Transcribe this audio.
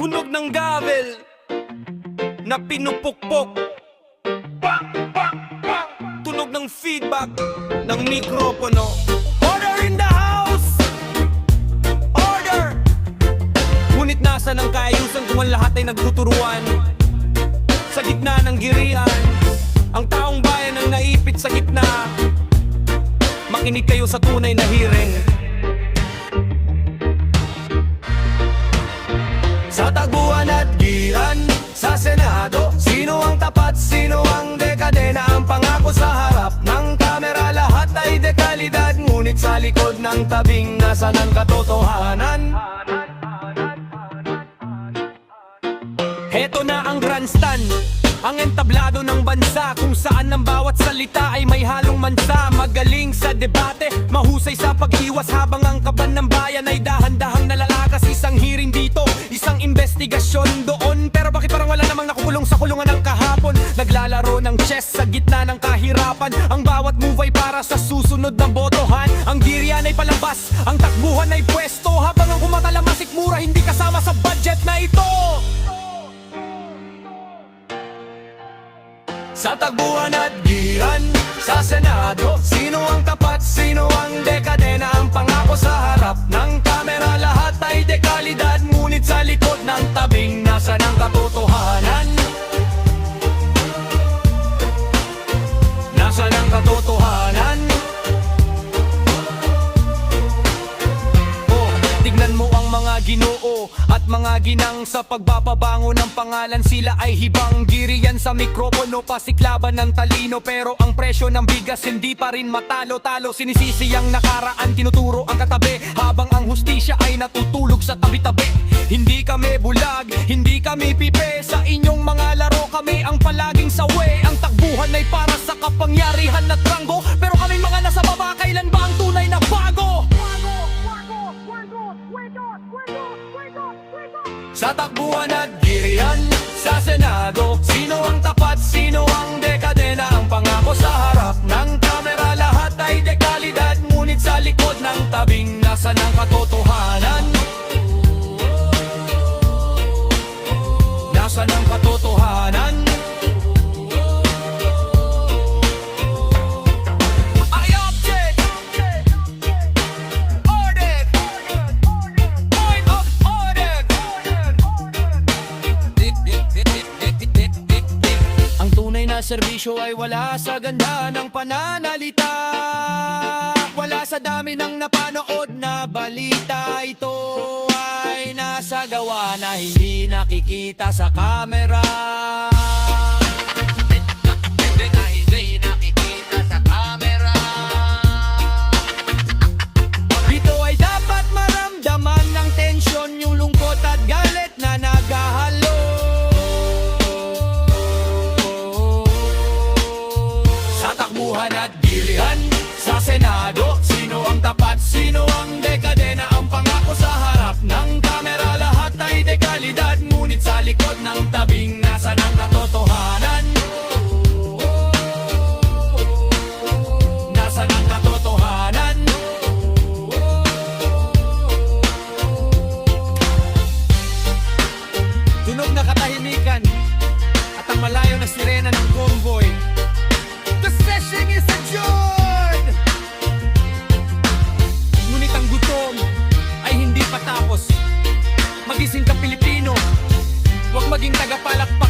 Tunog ng gavel na pinupukpok. Tunog ng feedback ng mikropono. Order in the house! Order! Ngunit nasa ng kaayusan kung ang lahat ay nagtuturuan? Sa gitna ng girian, ang taong bayan ang naipit sa gitna. Makinig kayo sa tunay na hiring. Sa tagbuhan at giran, sa Senado, sino ang tapat, sino ang dekadena? Ang pangako sa harap ng kamera, lahat ay dekalidad. Ngunit sa likod ng tabing, nasa ng katotohanan? Heto na ang grandstand, ang entablado ng bansa, kung saan ang bawat salita ay may halong mansa. Magaling sa debate, mahusay sa pag-iwas, habang ang kaban ng bayan ay dahan-dahang nalalakas. Isang hearing dito, isang investigasyon doon, pero bakit parang wala namang nakukulong sa kulungan ng kahapon? Naglalaro ng chess sa gitna ng kahirapan, ang bawat move ay para sa susunod na botohan. Ang girian ay palabas, ang takbuhan ay pwesto, habang ang kumatalamasik mura hindi kasama sa budget na ito. Sa tagbuhan at giran, sa Senado, sino ang tapat, sino ang dekadena? Ang pangako sa harap ng kamera, lahat ay dekalidad. Ngunit sa likod ng tabing, nasa ng katotohanan? Nasa ng katotohanan? Oh, tignan mo ang mga ginoo at mga ginang, sa pagpapabango ng pangalan sila ay hibang. Giriyan sa mikropono, pasiklaban ng talino, pero ang presyo ng bigas hindi pa rin matalo-talo. Sinisisi ang nakaraan, tinuturo ang katabi, habang ang hustisya ay natutulog sa tabi-tabi. Hindi kami bulag, hindi kami pipe, sa inyong mga laro kami ang palaging sawi. Ang takbuhan ay para sa kapangyarihan at ranggo, pero kaming mga nasa baba, kailan ba ang tunay na bago? Sa takbuhan at girian, sa Senado, sino ang tapat, sino ang dekadena? Ang pangako sa harap ng kamera, lahat ay dekalidad. Ngunit sa likod ng tabing, nasa ng katotohanan? Nasa ng katotohanan? I object! Order! Point of order! Ang tunay na serbisyo ay wala sa ganda ng pananalita, wala sa dami ng napanood na balita. Ito ay nasa gawa na hindi nakikita sa kamera. Hindi nakikita sa kamera. Ito ay dapat maramdaman ng tensyon, yung lungkot at galit na naghahalo. Sa takbuhan at gilihan, sa Senado, sino ang tapat, sino ang dekadena? Ang pangako sa harap ng kamera, lahat ay dekalidad. Ngunit sa likod ng tabing, nasa ng katotohanan? Nasa ng katotohanan? Tunog na katahimikan at ang malayo na sirena ng convoy. The session is adjourned! Ngunit ang gutom ay hindi patapos. Magising ka Pilipino, huwag maging tagapalakpak.